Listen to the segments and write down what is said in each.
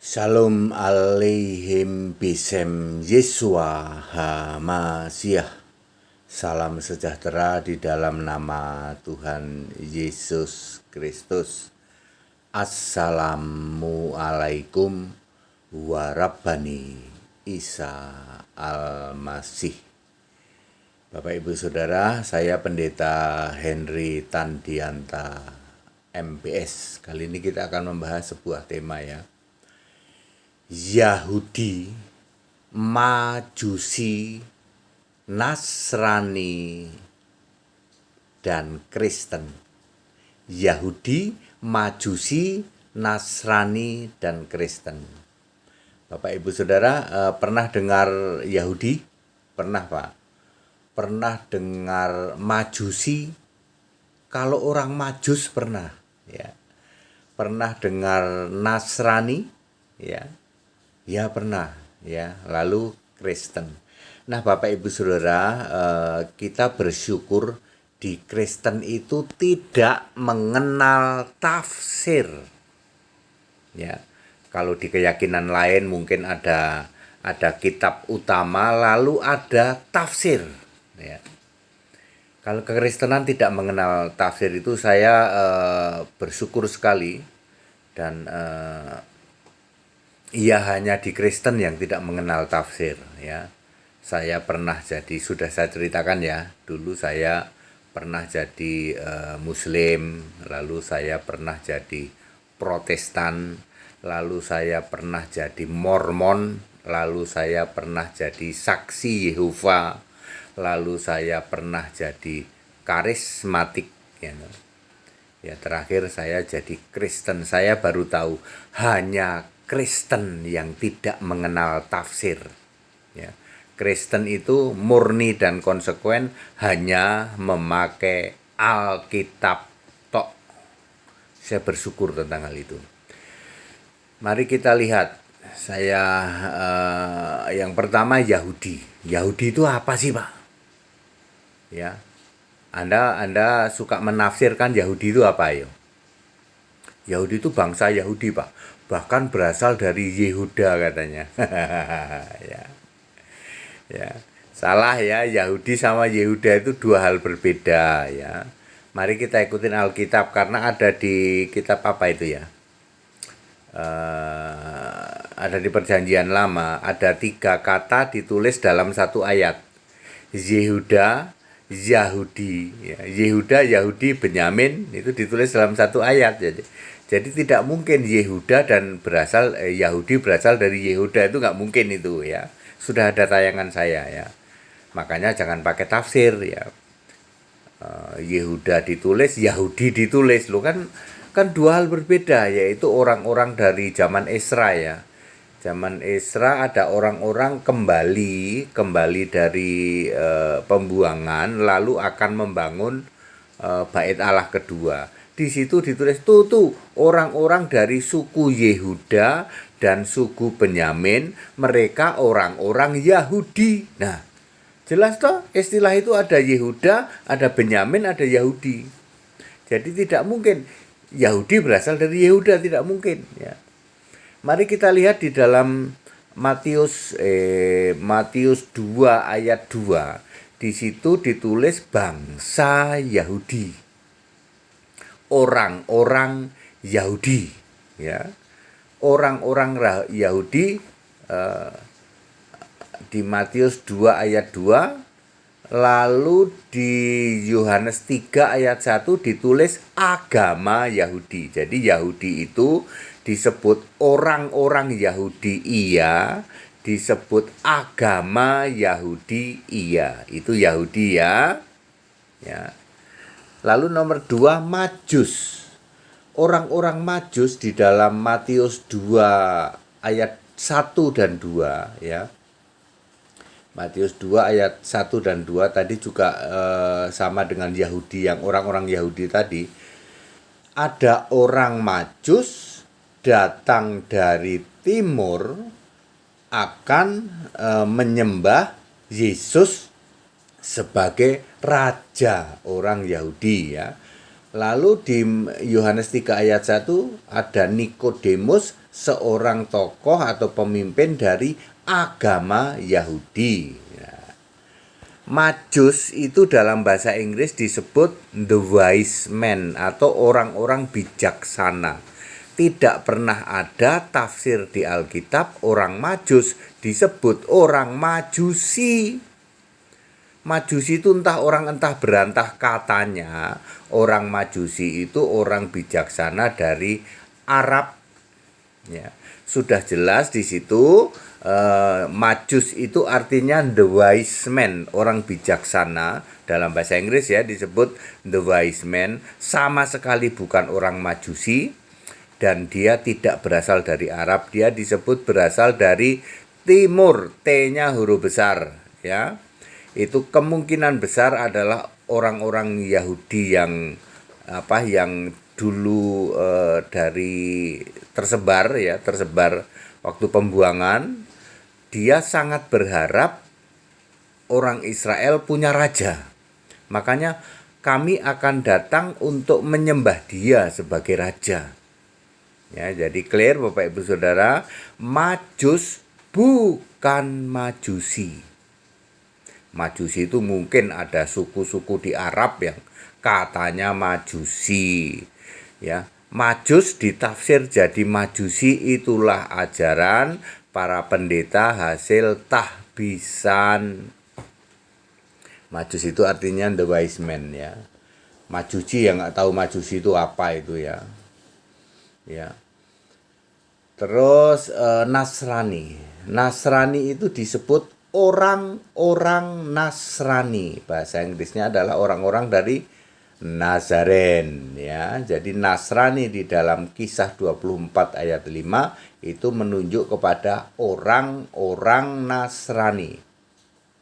Shalom aleihim bisem Yesua HaMasiah. Salam sejahtera di dalam nama Tuhan Yesus Kristus. Assalamualaikum warahmatullahi Isa Al-Masih. Bapak Ibu Saudara, saya Pendeta Henry Tandianta MPS. Kali ini kita akan membahas sebuah tema ya. Yahudi, Majusi, Nasrani, dan Kristen. Yahudi, Majusi, Nasrani, dan Kristen. Bapak Ibu Saudara, pernah dengar Yahudi? Pernah Pak? Pernah dengar Majusi? Kalau orang Majus pernah ya. Pernah dengar Nasrani? Ya pernah ya. Lalu Kristen. Nah Bapak Ibu Saudara, kita bersyukur di Kristen itu tidak mengenal tafsir. Ya. Kalau di keyakinan lain mungkin ada kitab utama lalu ada tafsir ya. Kalau kekristenan tidak mengenal tafsir itu saya bersyukur sekali. Dan ia hanya di Kristen yang tidak mengenal tafsir ya. Saya pernah sudah saya ceritakan ya, dulu saya pernah jadi Muslim, lalu saya pernah jadi Protestan, lalu saya pernah jadi Mormon, lalu saya pernah jadi Saksi Yehova, lalu saya pernah jadi karismatik ya. Ya terakhir saya jadi Kristen. Saya baru tahu hanya Kristen yang tidak mengenal tafsir. Ya. Kristen itu murni dan konsekuen hanya memakai Alkitab tok. Saya bersyukur tentang hal itu. Mari kita lihat. Saya yang pertama Yahudi. Yahudi itu apa sih Pak? Ya. Anda suka menafsirkan Yahudi itu apa ya? Yahudi itu bangsa Yahudi Pak. Bahkan berasal dari Yehuda katanya. Ya. Salah ya, Yahudi sama Yehuda itu dua hal berbeda ya. Mari kita ikutin Alkitab karena ada di kitab apa itu ya? Ada di Perjanjian Lama, ada 3 kata ditulis dalam satu ayat. Yehuda, Yahudi, ya. Yehuda, Yahudi, Benyamin itu ditulis dalam satu ayat. Jadi tidak mungkin Yehuda dan Yahudi berasal dari Yehuda, itu nggak mungkin itu ya. Sudah ada tayangan saya ya. Makanya jangan pakai tafsir ya. Yehuda ditulis, Yahudi ditulis, lo kan dua hal berbeda, yaitu orang-orang dari zaman Esra ya. Zaman Esra ada orang-orang kembali dari pembuangan lalu akan membangun bait Allah kedua. Di situ ditulis tuh orang-orang dari suku Yehuda dan suku Benyamin, mereka orang-orang Yahudi. Nah, jelas toh istilah itu ada Yehuda, ada Benyamin, ada Yahudi. Jadi tidak mungkin Yahudi berasal dari Yehuda, tidak mungkin ya. Mari kita lihat di dalam Matius 2 ayat 2. Di situ ditulis bangsa Yahudi. Orang-orang Yahudi ya. Orang-orang Yahudi di Matius 2 ayat 2. Lalu di Yohanes 3 ayat 1 ditulis agama Yahudi. Jadi Yahudi itu disebut orang-orang Yahudi iya, disebut agama Yahudi iya. Itu Yahudi ya. Lalu nomor 2 Majus. Orang-orang Majus di dalam Matius 2 ayat 1 dan 2 ya. Matius 2 ayat 1 dan 2 tadi juga sama dengan Yahudi, yang orang-orang Yahudi tadi. Ada orang Majus datang dari timur akan menyembah Yesus sebagai raja orang Yahudi ya. Lalu di Yohanes 3 ayat 1 ada Nikodemus, seorang tokoh atau pemimpin dari agama Yahudi. Majus itu dalam bahasa Inggris disebut the wise men atau orang-orang bijaksana. Tidak pernah ada tafsir di Alkitab orang Majus disebut orang Majusi. Majusi itu entah orang entah berantah, katanya orang Majusi itu orang bijaksana dari Arab. Ya, sudah jelas di situ. Majus itu artinya the wise man, orang bijaksana. Dalam bahasa Inggris ya disebut the wise man, sama sekali bukan orang Majusi, dan dia tidak berasal dari Arab. Dia disebut berasal dari timur, T-nya huruf besar ya. Itu kemungkinan besar adalah orang-orang Yahudi yang dulu dari tersebar waktu pembuangan. Dia sangat berharap orang Israel punya raja. Makanya kami akan datang untuk menyembah dia sebagai raja. Ya, jadi clear Bapak Ibu Saudara, Majus bukan Majusi. Majusi itu mungkin ada suku-suku di Arab yang katanya Majusi. Ya, Majus ditafsir jadi Majusi, itulah ajaran para pendeta hasil tahbisan. Majus itu artinya the wise man ya. Majusi yang nggak tahu Majusi itu apa itu ya. Ya. Terus Nasrani. Nasrani itu disebut orang-orang Nasrani. Bahasa Inggrisnya adalah orang-orang dari Nazaren ya. Jadi Nasrani di dalam Kisah 24 ayat 5 itu menunjuk kepada orang-orang Nasrani.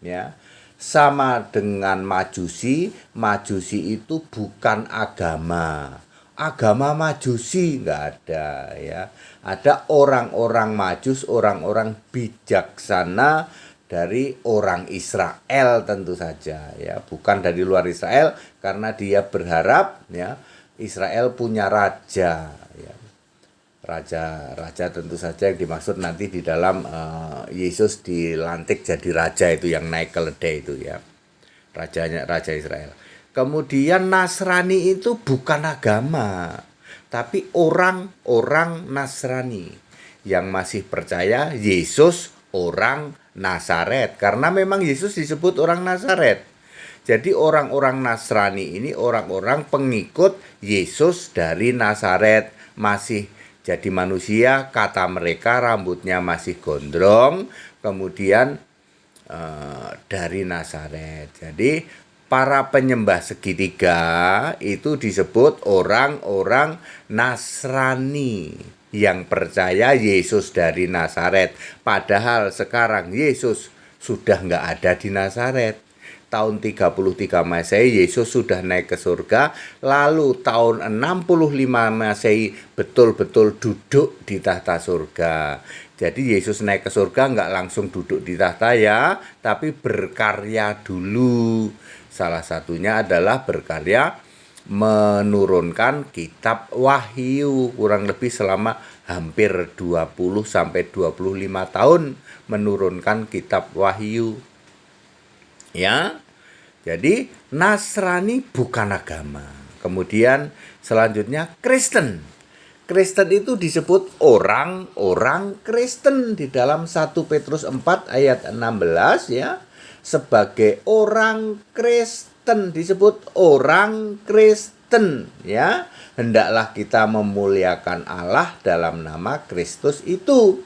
Ya. Sama dengan Majusi, Majusi itu bukan agama. Agama Majusi enggak ada ya. Ada orang-orang Majus, orang-orang bijaksana dari orang Israel tentu saja ya, bukan dari luar Israel, karena dia berharap ya Israel punya raja ya. Raja tentu saja yang dimaksud nanti di dalam Yesus dilantik jadi raja, itu yang naik keledai itu ya. Raja Israel. Kemudian Nasrani itu bukan agama, tapi orang-orang Nasrani yang masih percaya Yesus orang Nazaret, karena memang Yesus disebut orang Nazaret. Jadi orang-orang Nasrani ini orang-orang pengikut Yesus dari Nazaret, masih jadi manusia, kata mereka rambutnya masih gondrong, kemudian dari Nazaret. Jadi para penyembah segitiga itu disebut orang-orang Nasrani yang percaya Yesus dari Nazaret. Padahal sekarang Yesus sudah nggak ada di Nazaret. Tahun 33 Masehi Yesus sudah naik ke surga. Lalu tahun 65 Masehi betul-betul duduk di tahta surga. Jadi Yesus naik ke surga nggak langsung duduk di tahta ya, tapi berkarya dulu. Salah satunya adalah berkarya menurunkan kitab Wahyu, kurang lebih selama hampir 20 sampai 25 tahun menurunkan kitab Wahyu. Ya. Jadi Nasrani bukan agama. Kemudian selanjutnya Kristen. Kristen itu disebut orang-orang Kristen di dalam 1 Petrus 4 ayat 16 ya. Sebagai orang Kristen, disebut orang Kristen ya. Hendaklah kita memuliakan Allah dalam nama Kristus itu.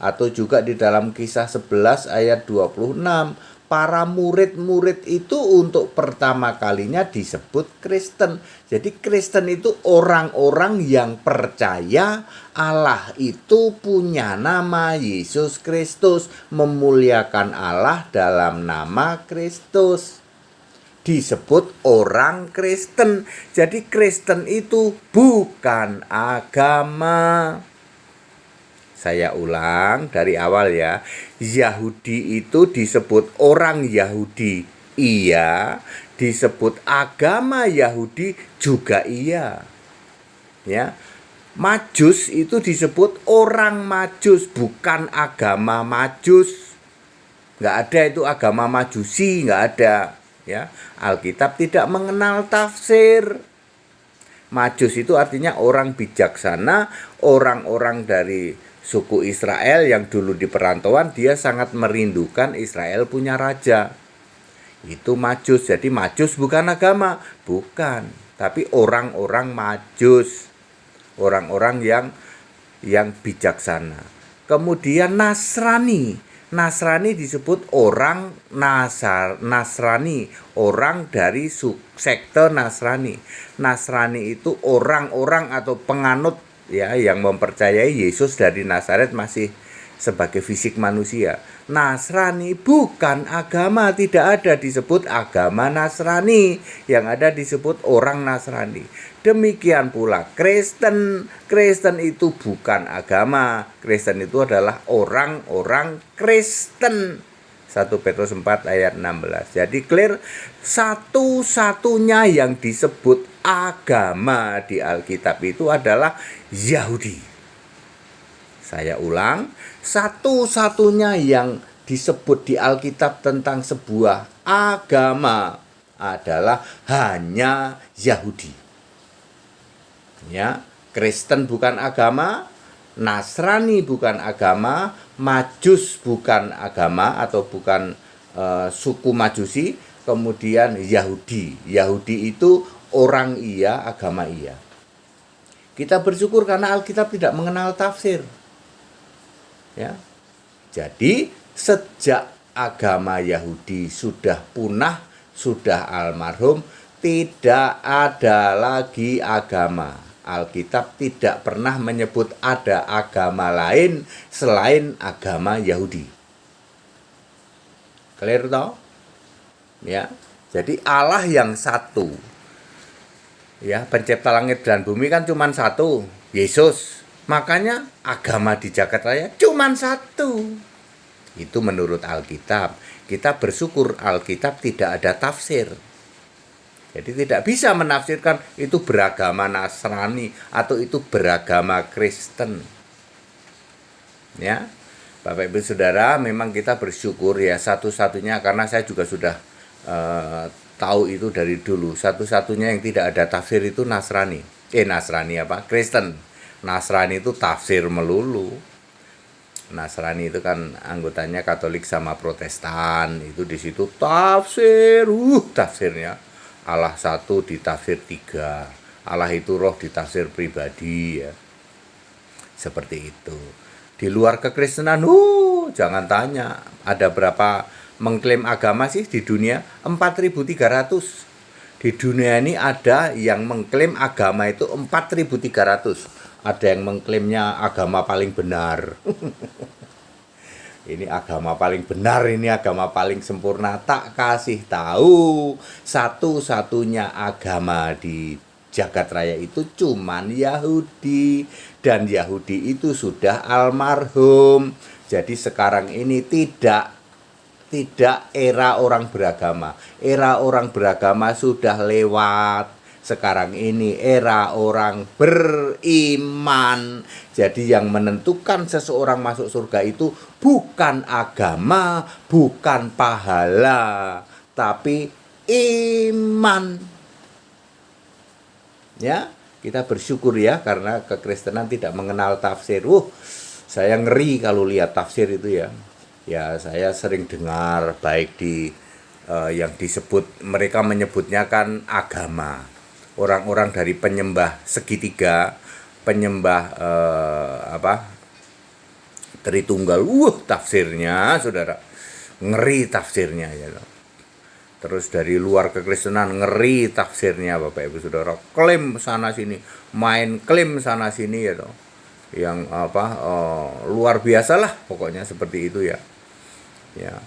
Atau juga di dalam Kisah 11 ayat 26, para murid-murid itu untuk pertama kalinya disebut Kristen. Jadi Kristen itu orang-orang yang percaya Allah itu punya nama Yesus Kristus, memuliakan Allah dalam nama Kristus. Disebut orang Kristen. Jadi Kristen itu bukan agama. Saya ulang dari awal ya. Yahudi itu disebut orang Yahudi iya, disebut agama Yahudi juga iya. Ya. Majus itu disebut orang Majus, bukan agama Majus. Nggak ada itu agama Majusi, nggak ada. Ya, Alkitab tidak mengenal tafsir. Majus itu artinya orang bijaksana, orang-orang dari suku Israel yang dulu di perantauan, dia sangat merindukan Israel punya raja. Itu Majus. Jadi Majus bukan agama, bukan, tapi orang-orang Majus, orang-orang yang bijaksana. Kemudian Nasrani disebut orang Nasrani, orang dari sekte Nasrani. Nasrani itu orang-orang atau penganut ya yang mempercayai Yesus dari Nazaret masih sebagai fisik manusia. Nasrani bukan agama, tidak ada disebut agama Nasrani, yang ada disebut orang Nasrani. Demikian pula Kristen itu bukan agama. Kristen itu adalah orang-orang Kristen. 1 Petrus 4 ayat 16. Jadi clear, satu-satunya yang disebut agama di Alkitab itu adalah Yahudi. Saya ulang, satu-satunya yang disebut di Alkitab tentang sebuah agama adalah hanya Yahudi. Ya, Kristen bukan agama, Nasrani bukan agama, Majus bukan agama atau bukan suku Majusi, kemudian Yahudi. Yahudi itu orang iya, agama iya. Kita bersyukur karena Alkitab tidak mengenal tafsir. Ya. Jadi sejak agama Yahudi sudah punah, sudah almarhum, tidak ada lagi agama. Alkitab tidak pernah menyebut ada agama lain selain agama Yahudi. Clear toh? Ya. Jadi Allah yang satu. Ya, pencipta langit dan bumi kan cuma satu, Yesus. Makanya agama di Jagat Raya cuma satu. Itu menurut Alkitab. Kita bersyukur Alkitab tidak ada tafsir. Jadi tidak bisa menafsirkan itu beragama Nasrani atau itu beragama Kristen. Ya, Bapak Ibu Saudara, memang kita bersyukur ya satu-satunya, karena saya juga sudah tahu itu dari dulu. Satu-satunya yang tidak ada tafsir itu Nasrani. Kristen. Nasrani itu tafsir melulu. Nasrani itu kan anggotanya Katolik sama Protestan. Itu di situ tafsir, tafsirnya Allah satu ditafsir tiga. Allah itu roh ditafsir pribadi ya. Seperti itu. Di luar kekristenan, jangan tanya. Ada berapa mengklaim agama sih di dunia? 4.300. Di dunia ini ada yang mengklaim agama itu 4.300. Ada yang mengklaimnya agama paling benar. Ini agama paling benar, ini agama paling sempurna. Tak kasih tahu, satu-satunya agama di Jagat Raya itu cuman Yahudi. Dan Yahudi itu sudah almarhum. Jadi sekarang ini tidak era orang beragama. Era orang beragama sudah lewat. Sekarang ini era orang beriman. Jadi yang menentukan seseorang masuk surga itu bukan agama, bukan pahala, tapi iman. Ya, kita bersyukur ya karena kekristenan tidak mengenal tafsir. Saya ngeri kalau lihat tafsir itu ya. Ya, saya sering dengar baik di yang disebut, mereka menyebutnya kan agama. Orang-orang dari penyembah segitiga, penyembah Tritunggal, tafsirnya saudara, ngeri tafsirnya ya. Terus dari luar kekristenan ngeri tafsirnya Bapak Ibu Saudara, klaim sana sini, main klaim sana sini ya toh. Yang luar biasa lah pokoknya seperti itu ya. Ya.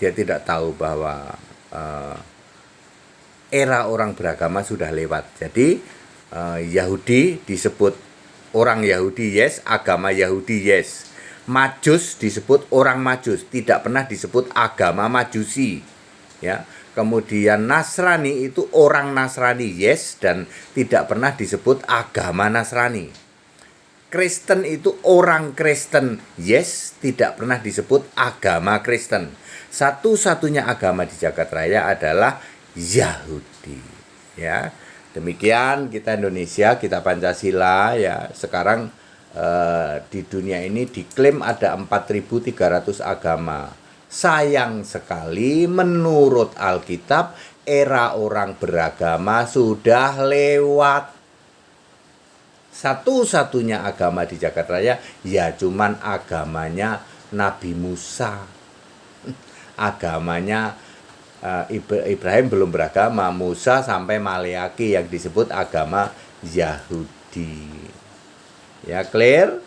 Dia tidak tahu bahwa era orang beragama sudah lewat. Jadi Yahudi disebut orang Yahudi, yes. Agama Yahudi, yes. Majus disebut orang Majus, tidak pernah disebut agama Majusi. ya. Kemudian Nasrani itu orang Nasrani, yes, dan tidak pernah disebut agama Nasrani. Kristen itu orang Kristen, yes, tidak pernah disebut agama Kristen. Satu-satunya agama di jagat raya adalah Yahudi, ya. Demikian kita Indonesia, kita Pancasila, ya. Sekarang di dunia ini diklaim ada 4.300 agama. Sayang sekali menurut Alkitab era orang beragama sudah lewat. Satu-satunya agama di jagat raya ya cuman agamanya Nabi Musa. Agamanya Ibrahim belum beragama, Musa sampai Maleaki yang disebut agama Yahudi. Ya, clear?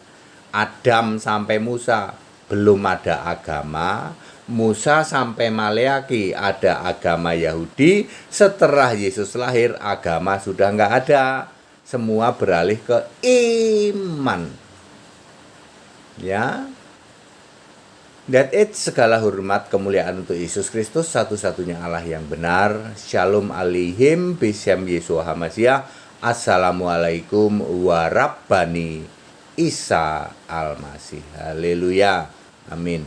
Adam sampai Musa belum ada agama, Musa sampai Maleaki ada agama Yahudi. Setelah Yesus lahir agama sudah nggak ada, semua beralih ke iman. Ya, that it, segala hormat kemuliaan untuk Yesus Kristus, satu-satunya Allah yang benar. Shalom alaihim bisyam Yesua Hamasiah. Assalamualaikum warabbani Isa al-Masih. Haleluya. Amin.